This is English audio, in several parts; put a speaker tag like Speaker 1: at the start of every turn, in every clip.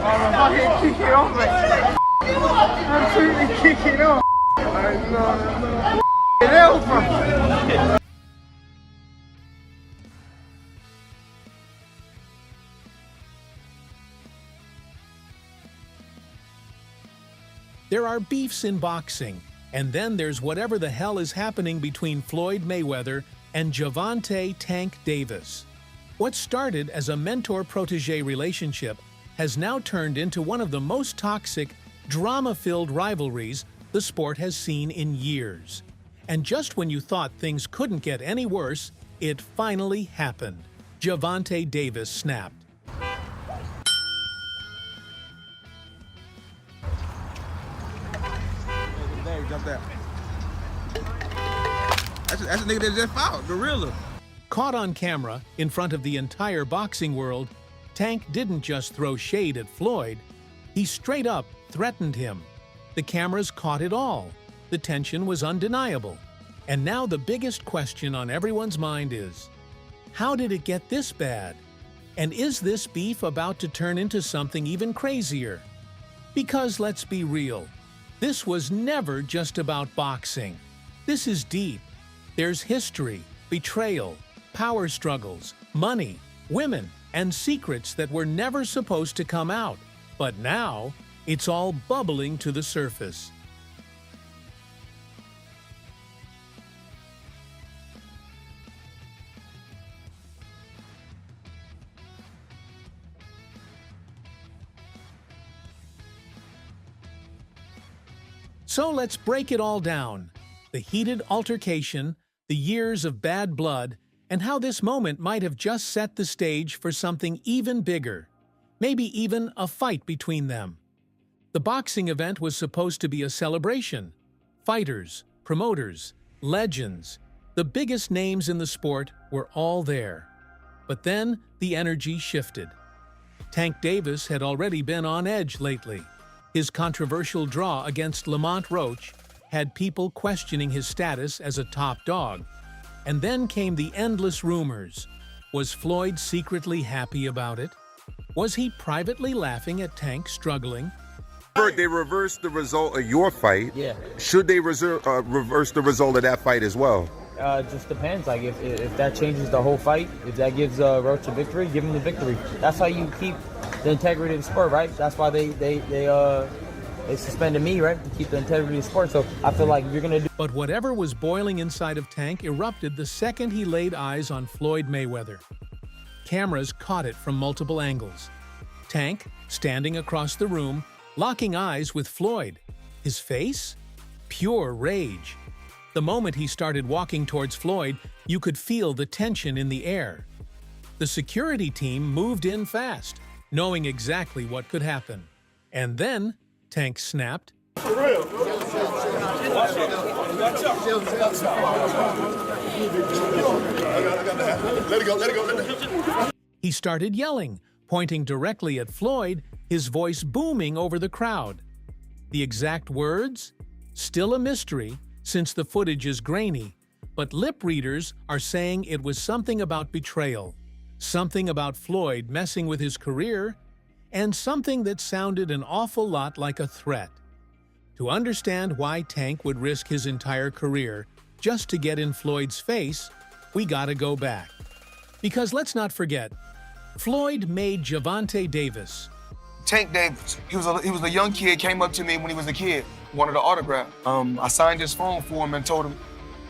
Speaker 1: fucking kick it off, mate. Absolutely kick it off. No. Get out, bro.
Speaker 2: There are beefs in boxing, and then there's whatever the hell is happening between Floyd Mayweather and Gervonta "Tank" Davis. What started as a mentor-protégé relationship has now turned into one of the most toxic, drama-filled rivalries the sport has seen in years. And just when you thought things couldn't get any worse, it finally happened. Gervonta Davis snapped.
Speaker 3: Jump that. That's a nigga that just fouled, gorilla.
Speaker 2: Caught on camera, in front of the entire boxing world, Tank didn't just throw shade at Floyd, he straight up threatened him. The cameras caught it all. The tension was undeniable. And now the biggest question on everyone's mind is, how did it get this bad? And is this beef about to turn into something even crazier? Because let's be real, this was never just about boxing. This is deep. There's history, betrayal, power struggles, money, women, and secrets that were never supposed to come out. But now, it's all bubbling to the surface. So let's break it all down. The heated altercation, the years of bad blood, and how this moment might have just set the stage for something even bigger. Maybe even a fight between them. The boxing event was supposed to be a celebration. Fighters, promoters, legends, the biggest names in the sport were all there. But then the energy shifted. Tank Davis had already been on edge lately. His controversial draw against Lamont Roach had people questioning his status as a top dog. And then came the endless rumors. Was Floyd secretly happy about it? Was he privately laughing at Tank struggling?
Speaker 4: They reversed the result of your fight.
Speaker 5: Yeah.
Speaker 4: Should they reverse the result of that fight as well?
Speaker 5: It just depends. Like if that changes the whole fight, if that gives Roach a victory, give him the victory. That's how you keep the integrity of the sport, right? That's why they suspended me, right, to keep the integrity of the sport. So I feel like if you're gonna do.
Speaker 2: But whatever was boiling inside of Tank erupted the second he laid eyes on Floyd Mayweather. Cameras caught it from multiple angles. Tank, standing across the room, locking eyes with Floyd. His face? Pure rage. The moment he started walking towards Floyd, you could feel the tension in the air. The security team moved in fast, knowing exactly what could happen. And then, Tank snapped.
Speaker 3: For real. Let it go.
Speaker 2: He started yelling, pointing directly at Floyd, his voice booming over the crowd. The exact words? Still a mystery, since the footage is grainy, but lip readers are saying it was something about betrayal, something about Floyd messing with his career, and something that sounded an awful lot like a threat. To understand why Tank would risk his entire career just to get in Floyd's face, we gotta go back. Because let's not forget, Floyd made Gervonta Davis.
Speaker 6: Tank Davis, he was a young kid, came up to me when he was a kid, wanted an autograph. I signed his phone for him and told him,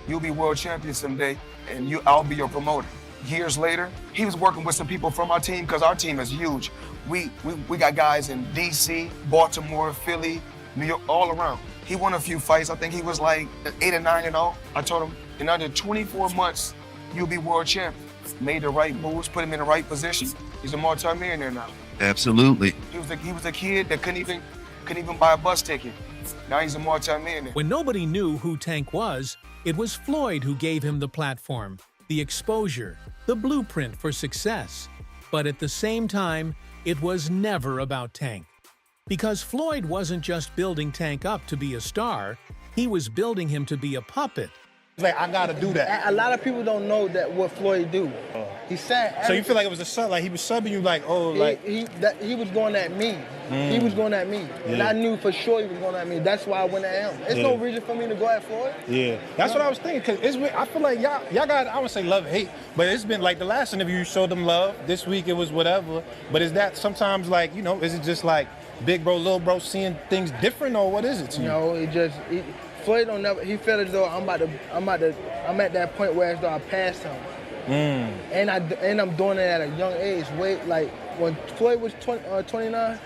Speaker 6: you'll be world champion someday, and I'll be your promoter. Years later, he was working with some people from our team, because our team is huge. We got guys in DC, Baltimore, Philly, New York, all around. He won a few fights. I think he was like 8 or 9-0. I told him, in under 24 months, you'll be world champion. Made the right moves, put him in the right position. He's a multi-millionaire now.
Speaker 7: Absolutely.
Speaker 6: He was a kid that couldn't even buy a bus ticket. Now he's a multi-millionaire.
Speaker 2: When nobody knew who Tank was, it was Floyd who gave him the platform, the exposure, the blueprint for success. But at the same time, it was never about Tank. Because Floyd wasn't just building Tank up to be a star, he was building him to be a puppet.
Speaker 1: Like, I gotta do that.
Speaker 7: A lot of people don't know that what Floyd do. He said.
Speaker 1: So you feel like it was a sub, like he was subbing you, like, oh, like.
Speaker 7: He was going at me. He was going at me. And I knew for sure he was going at me. That's why I went at him. There's no reason for me to go at Floyd.
Speaker 1: Yeah, that's what I was thinking. Cause I feel like y'all got, I would say love, hate, but it's been like the last interview you showed them love. This week it was whatever. But is that sometimes like, you know, is it just like big bro, little bro seeing things different, or what is it to you?
Speaker 7: No, Floyd don't never. He felt as though I'm at that point where as though I passed him. And I'm doing it at a young age. Like when Floyd was 29,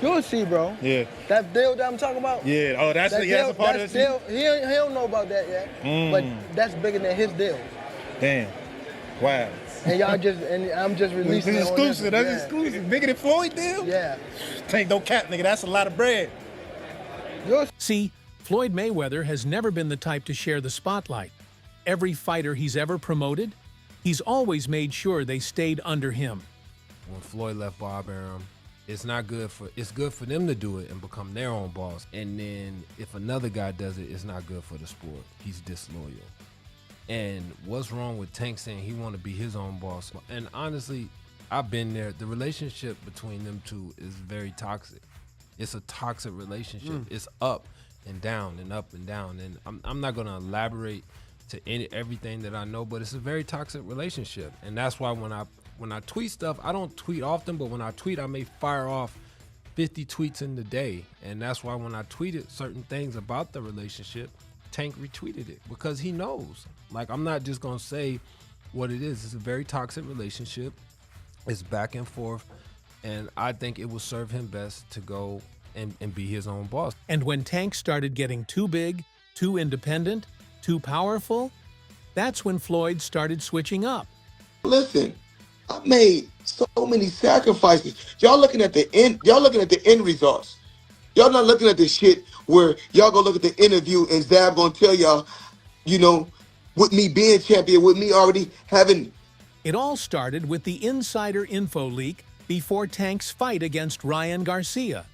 Speaker 7: you'll see, bro.
Speaker 1: Yeah.
Speaker 7: That deal that I'm talking about.
Speaker 1: Yeah. Oh, that's a part of it.
Speaker 7: Deal, he don't know about that yet. But that's bigger than his deal.
Speaker 1: Damn. Wow.
Speaker 7: And I'm just releasing.
Speaker 1: This is exclusive. That's exclusive. Bigger than Floyd deal.
Speaker 7: Yeah.
Speaker 1: Tank, don't cap, nigga. That's a lot of bread.
Speaker 2: See, Floyd Mayweather has never been the type to share the spotlight. Every fighter he's ever promoted, he's always made sure they stayed under him.
Speaker 8: When Floyd left Bob Arum, it's good for them to do it and become their own boss. And then if another guy does it, it's not good for the sport. He's disloyal. And what's wrong with Tank saying he want to be his own boss? And honestly, I've been there. The relationship between them two is very toxic. It's a toxic relationship. It's up and down and up and down. And I'm not going to elaborate to everything that I know, but it's a very toxic relationship. And that's why when I tweet stuff, I don't tweet often, but when I tweet, I may fire off 50 tweets in the day. And that's why when I tweeted certain things about the relationship, Tank retweeted it because he knows. Like, I'm not just going to say what it is. It's a very toxic relationship. It's back and forth. And I think it will serve him best to go and be his own boss.
Speaker 2: And when Tank started getting too big, too independent, too powerful, that's when Floyd started switching up.
Speaker 9: Listen, I made so many sacrifices. Y'all looking at the end. Y'all looking at the end results. Y'all not looking at the shit where y'all go look at the interview and Zab gonna tell y'all, you know, with me being champion, with me already having.
Speaker 2: It all started with the insider info leak before Tank's fight against Ryan Garcia.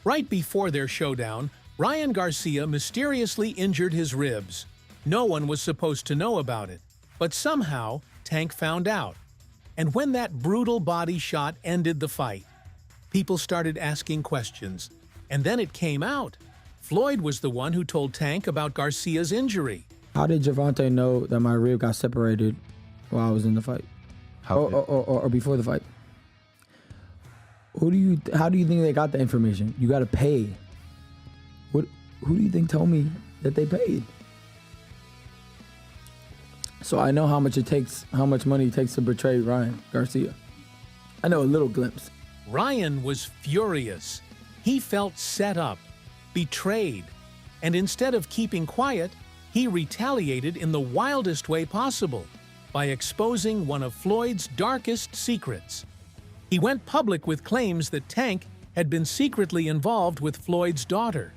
Speaker 2: Right before their showdown, Ryan Garcia mysteriously injured his ribs. No one was supposed to know about it, but somehow Tank found out. And when that brutal body shot ended the fight, people started asking questions. And then it came out. Floyd was the one who told Tank about Garcia's injury.
Speaker 5: How did Gervonta know that my rib got separated while I was in the fight? Or before the fight? How do you think they got the information? You got to pay. Who do you think told me that they paid? So I know how much money it takes to betray Ryan Garcia. I know a little glimpse.
Speaker 2: Ryan was furious. He felt set up, betrayed, and instead of keeping quiet, he retaliated in the wildest way possible by exposing one of Floyd's darkest secrets. He went public with claims that Tank had been secretly involved with Floyd's daughter.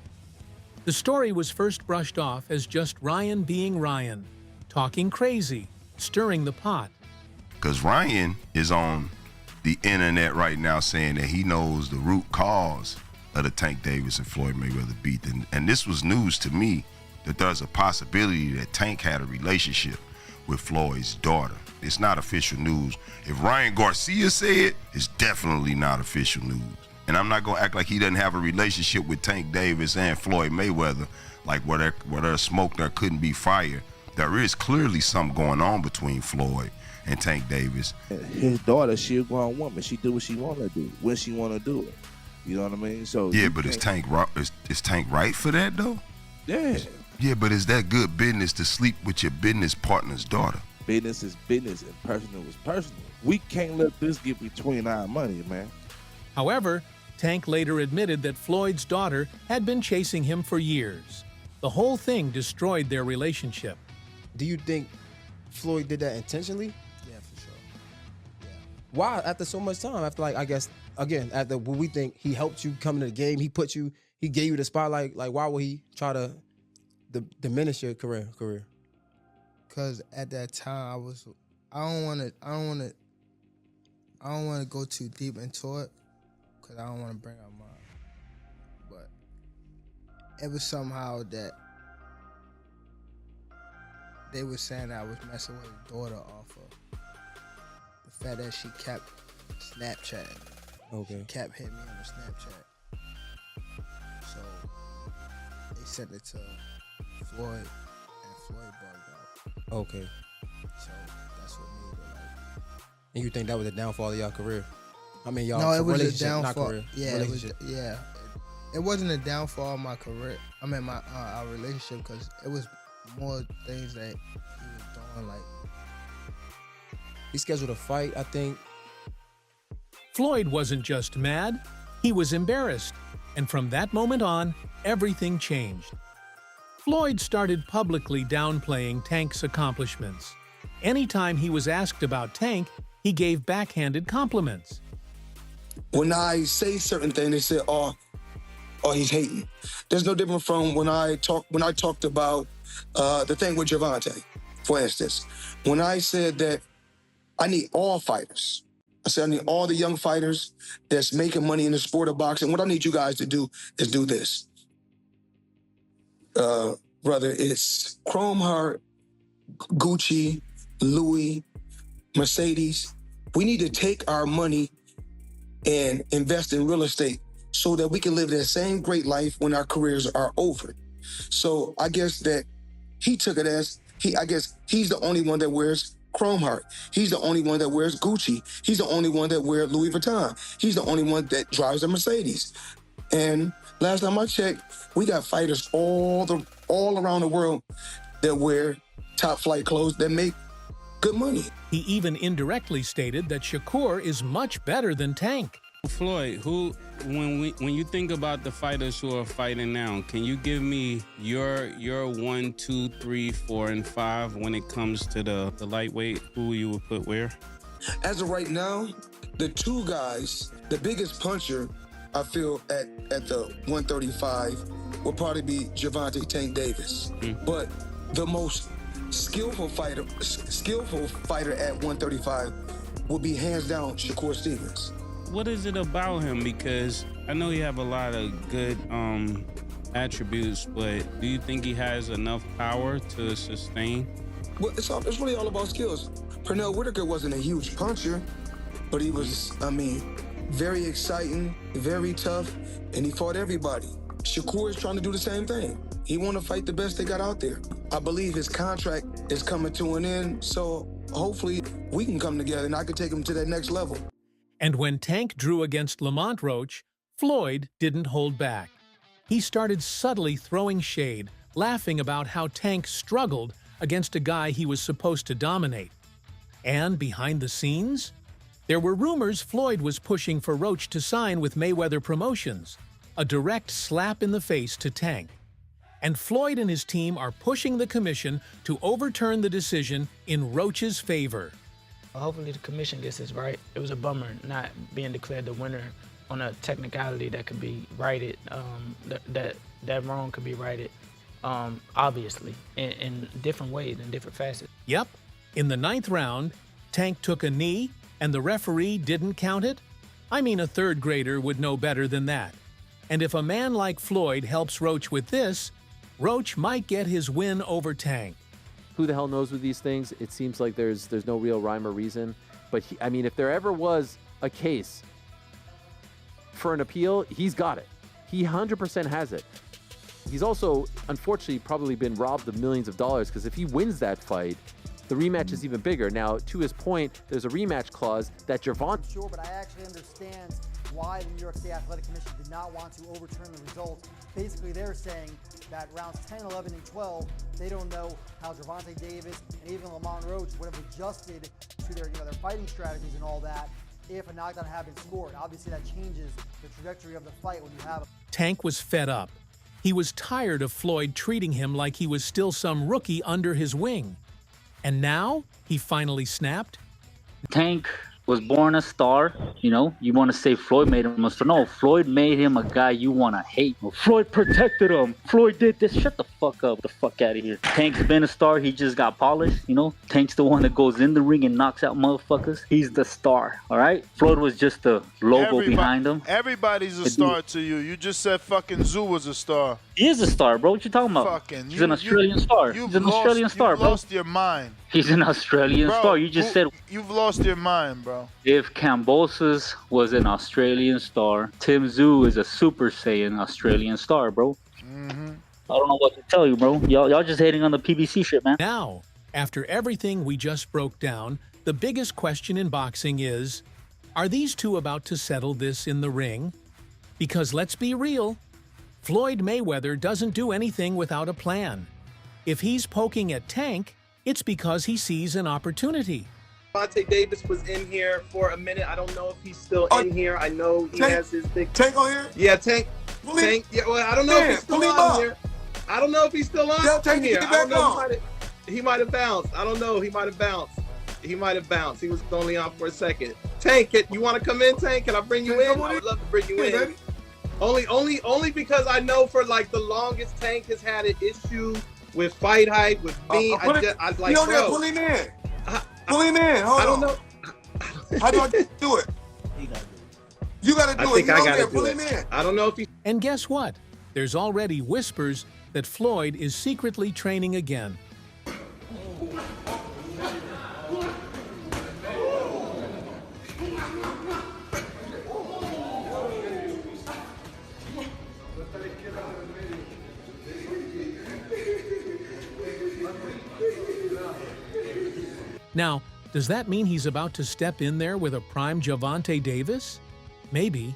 Speaker 2: The story was first brushed off as just Ryan being Ryan, talking crazy, stirring the pot.
Speaker 4: Because Ryan is on the internet right now saying that he knows the root cause of the Tank Davis and Floyd Mayweather beef. And this was news to me that there's a possibility that Tank had a relationship with Floyd's daughter. It's not official news. If Ryan Garcia said it, it's definitely not official news. And I'm not gonna act like he doesn't have a relationship with Tank Davis and Floyd Mayweather, like where there's smoke, there couldn't be fire. There is clearly something going on between Floyd and Tank Davis.
Speaker 10: His daughter, she a grown woman. She do what she want to do, when she want to do it. You know what I mean? So
Speaker 4: yeah, but is Tank right for that though?
Speaker 10: Yeah.
Speaker 4: Yeah, but is that good business to sleep with your business partner's daughter?
Speaker 10: Business is business and personal is personal. We can't let this get between our money, man.
Speaker 2: However, Tank later admitted that Floyd's daughter had been chasing him for years. The whole thing destroyed their relationship.
Speaker 11: Do you think Floyd did that intentionally?
Speaker 7: Yeah, for sure. Yeah.
Speaker 11: Why? After so much time, after I guess, again, after what we think he helped you come into the game, he gave you the spotlight, like why would he try to diminish your career?
Speaker 7: Cause at that time I don't want to go too deep into it, cause I don't want to bring up mine. But it was somehow that they were saying that I was messing with his daughter off of the fact that she kept Snapchatting.
Speaker 11: Okay.
Speaker 7: She kept hitting me on the Snapchat. So they sent it to Floyd, and Floyd bugged out.
Speaker 11: Okay.
Speaker 7: So that's what made it like.
Speaker 11: And you think that was a downfall of y'all career? I mean, y'all
Speaker 7: No, it was a
Speaker 11: relationship, not
Speaker 7: downfall.
Speaker 11: career.
Speaker 7: Yeah, it was.
Speaker 11: Relationship.
Speaker 7: Yeah, it wasn't a downfall of my career. I mean, my our relationship, because it was more things that he was doing. Like,
Speaker 11: He scheduled a fight, I think.
Speaker 2: Floyd wasn't just mad, he was embarrassed. And from that moment on, everything changed. Floyd started publicly downplaying Tank's accomplishments. Anytime he was asked about Tank, he gave backhanded compliments.
Speaker 6: When I say certain things, they say, "Oh, he's hating." There's no different from when I talked about the thing with Gervonta, for instance. When I said that I need all fighters, I said I need all the young fighters that's making money in the sport of boxing. What I need you guys to do is do this. Brother, it's Chrome Heart, Gucci, Louis, Mercedes. We need to take our money and invest in real estate so that we can live that same great life when our careers are over. So I guess that he took it as, I guess he's the only one that wears Chrome Heart. He's the only one that wears Gucci. He's the only one that wears Louis Vuitton. He's the only one that drives a Mercedes. And last time I checked, we got fighters all around the world that wear top flight clothes that make good money.
Speaker 2: He even indirectly stated that Shakur is much better than Tank.
Speaker 12: Floyd, when you think about the fighters who are fighting now, can you give me your 1, 2, 3, 4, and 5 when it comes to the lightweight? Who you would put where?
Speaker 6: As of right now, the two guys, the biggest puncher, I feel at the 135 will probably be Gervonta Tank Davis. But the most skillful fighter at 135 will be hands down Shakur Stevens.
Speaker 12: What is it about him? Because I know you have a lot of good attributes, but do you think he has enough power to sustain?
Speaker 6: Well, it's really all about skills. Pernell Whitaker wasn't a huge puncher, but he was, very exciting, very tough, and he fought everybody. Shakur is trying to do the same thing. He want to fight the best they got out there. I believe his contract is coming to an end, so hopefully we can come together and I can take him to that next level.
Speaker 2: And when Tank drew against Lamont Roach, Floyd didn't hold back. He started subtly throwing shade, laughing about how Tank struggled against a guy he was supposed to dominate. And behind the scenes, there were rumors Floyd was pushing for Roach to sign with Mayweather Promotions, a direct slap in the face to Tank. And Floyd and his team are pushing the commission to overturn the decision in Roach's favor.
Speaker 5: Hopefully the commission gets this right. It was a bummer not being declared the winner on a technicality that could be righted, that wrong could be righted, obviously, in different ways, in different facets.
Speaker 2: Yep, in the 9th round, Tank took a knee and the referee didn't count it? I mean, a third grader would know better than that. And if a man like Floyd helps Roach with this, Roach might get his win over Tank.
Speaker 13: Who the hell knows with these things? It seems like there's no real rhyme or reason. But if there ever was a case for an appeal, he's got it. He 100% has it. He's also, unfortunately, probably been robbed of millions of dollars, because if he wins that fight, the rematch is even bigger. Now, to his point, there's a rematch clause that Gervonta...
Speaker 14: Sure, but I actually understand why the New York State Athletic Commission did not want to overturn the results. Basically, they're saying that rounds 10, 11, and 12, they don't know how Gervonta Davis and even Lamont Roach would have adjusted to their fighting strategies and all that if a knockdown had been scored. Obviously, that changes the trajectory of the fight when you have...
Speaker 2: Tank was fed up. He was tired of Floyd treating him like he was still some rookie under his wing. And now, he finally snapped.
Speaker 15: Tank was born a star. You know, you want to say Floyd made him a star. No, Floyd made him a guy you want to hate. Floyd protected him. Floyd did this. Shut the fuck up. The fuck out of here. Tank's been a star. He just got polished. You know, Tank's the one that goes in the ring and knocks out motherfuckers. He's the star. All right. Floyd was just the logo behind him.
Speaker 16: Everybody's a star to you. You just said fucking Zoo was a star.
Speaker 15: He is a star, bro. What you talking about?
Speaker 16: Fucking,
Speaker 15: He's an Australian star. He's an Australian star, bro.
Speaker 16: You've lost your mind.
Speaker 15: He's an Australian star. You just said
Speaker 16: you've lost your mind, bro.
Speaker 15: If Kambosos was an Australian star, Tim Zoo is a Super Saiyan Australian star, bro.
Speaker 16: Mm-hmm.
Speaker 15: I don't know what to tell you, bro. Y'all just hating on the PBC shit, man.
Speaker 2: Now, after everything we just broke down, the biggest question in boxing is, are these two about to settle this in the ring? Because let's be real, Floyd Mayweather doesn't do anything without a plan. If he's poking at Tank, it's because he sees an opportunity.
Speaker 17: Gervonta Davis was in here for a minute. I don't know if he's still in here. I know he has his big
Speaker 9: Tank on here.
Speaker 17: Yeah, Tank. Tank. Yeah, well, I don't know if he's still on here. I don't know if he's still on here. I don't know. He might have bounced. I don't know. He might have bounced. He might have bounced. He was only on for a second. Tank, you want to come in, Tank? Can I bring you in? I would love to bring you in. Only because I know for like the longest Tank has had an issue with fight hype, with me. I like,
Speaker 9: you don't pull him in. Pull him in. Hold on.
Speaker 17: I don't know.
Speaker 9: How do I do it? You got to do it.
Speaker 17: I gotta pull him in. I don't know if he.
Speaker 2: And guess what? There's already whispers that Floyd is secretly training again. Now, does that mean he's about to step in there with a prime Gervonta Davis? Maybe,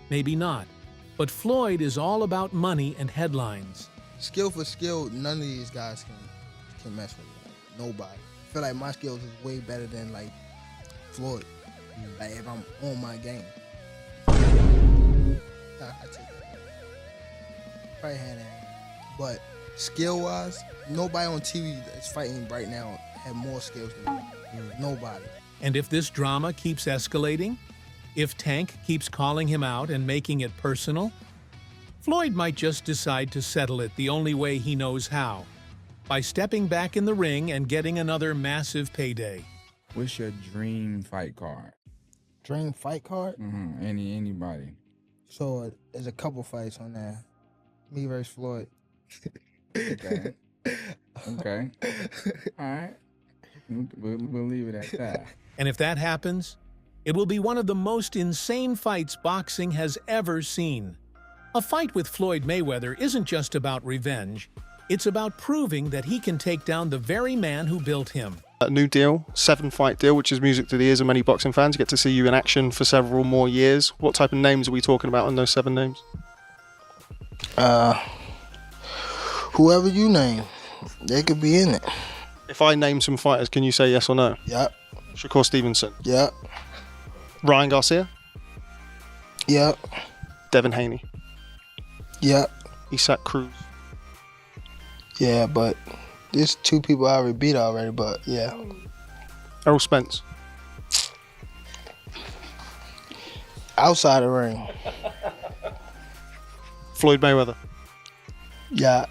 Speaker 2: maybe not. But Floyd is all about money and headlines.
Speaker 7: Skill for skill, none of these guys can mess with me. Nobody. I feel like my skills is way better than like Floyd. Like if I'm on my game. I take it. Right hand. But skill-wise, nobody on TV that's fighting right now have more skills than me. Nobody.
Speaker 2: And if this drama keeps escalating, if Tank keeps calling him out and making it personal, Floyd might just decide to settle it the only way he knows how, by stepping back in the ring and getting another massive payday.
Speaker 18: What's your dream fight card?
Speaker 7: Dream fight card?
Speaker 18: Mm-hmm. Anybody.
Speaker 7: So there's a couple fights on there. Me versus Floyd.
Speaker 18: Okay. Okay. All right. We'll leave it at that.
Speaker 2: And if that happens, it will be one of the most insane fights boxing has ever seen. A fight with Floyd Mayweather isn't just about revenge. It's about proving that he can take down the very man who built him.
Speaker 19: A new deal, 7-fight deal, which is music to the ears of many boxing fans. You get to see you in action for several more years. What type of names are we talking about in those 7 names?
Speaker 7: Whoever you name, they could be in it.
Speaker 19: If I name some fighters, can you say yes or no?
Speaker 7: Yep.
Speaker 19: Shakur Stevenson?
Speaker 7: Yep.
Speaker 19: Ryan Garcia?
Speaker 7: Yep.
Speaker 19: Devin Haney?
Speaker 7: Yep.
Speaker 19: Isaac Cruz?
Speaker 7: Yeah, but there's 2 people I already beat already, but yeah.
Speaker 19: Errol Spence?
Speaker 7: Outside the ring.
Speaker 19: Floyd Mayweather?
Speaker 7: Yeah.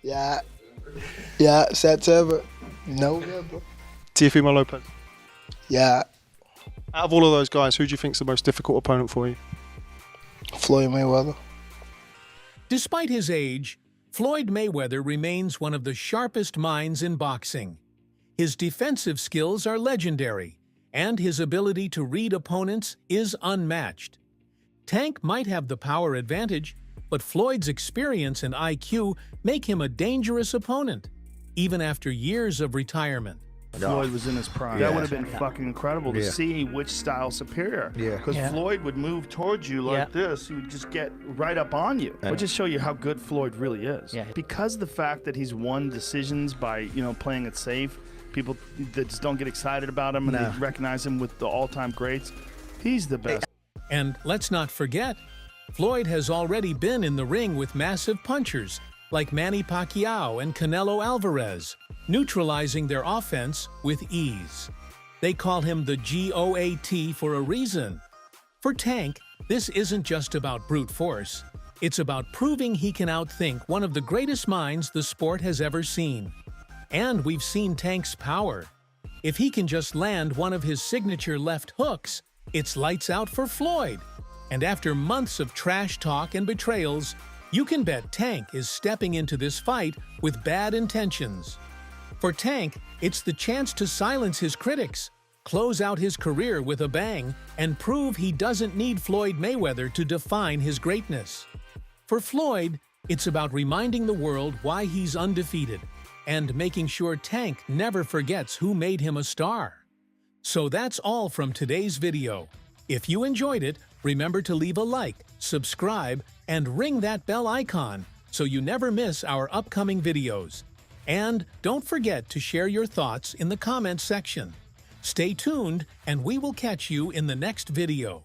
Speaker 7: Yeah. Yeah, September. November.
Speaker 19: Teofimo Lopez?
Speaker 7: Yeah.
Speaker 19: Out of all of those guys, who do you think is the most difficult opponent for you?
Speaker 7: Floyd Mayweather.
Speaker 2: Despite his age, Floyd Mayweather remains one of the sharpest minds in boxing. His defensive skills are legendary, and his ability to read opponents is unmatched. Tank might have the power advantage, but Floyd's experience and IQ make him a dangerous opponent, even after years of retirement.
Speaker 20: Floyd was in his prime. That would have been fucking incredible to see which style's superior.
Speaker 11: Yeah.
Speaker 20: Because Floyd would move towards you like this, he would just get right up on you. It would just show you how good Floyd really is.
Speaker 11: Yeah.
Speaker 20: Because the fact that he's won decisions by, playing it safe, people that just don't get excited about him and they recognize him with the all-time greats, he's the best.
Speaker 2: And let's not forget, Floyd has already been in the ring with massive punchers like Manny Pacquiao and Canelo Alvarez, neutralizing their offense with ease. They call him the GOAT for a reason. For Tank, this isn't just about brute force. It's about proving he can outthink one of the greatest minds the sport has ever seen. And we've seen Tank's power. If he can just land one of his signature left hooks, it's lights out for Floyd. And after months of trash talk and betrayals, you can bet Tank is stepping into this fight with bad intentions. For Tank, it's the chance to silence his critics, close out his career with a bang, and prove he doesn't need Floyd Mayweather to define his greatness. For Floyd, it's about reminding the world why he's undefeated and making sure Tank never forgets who made him a star. So that's all from today's video. If you enjoyed it, remember to leave a like, subscribe, and ring that bell icon so you never miss our upcoming videos. And don't forget to share your thoughts in the comments section. Stay tuned, and we will catch you in the next video.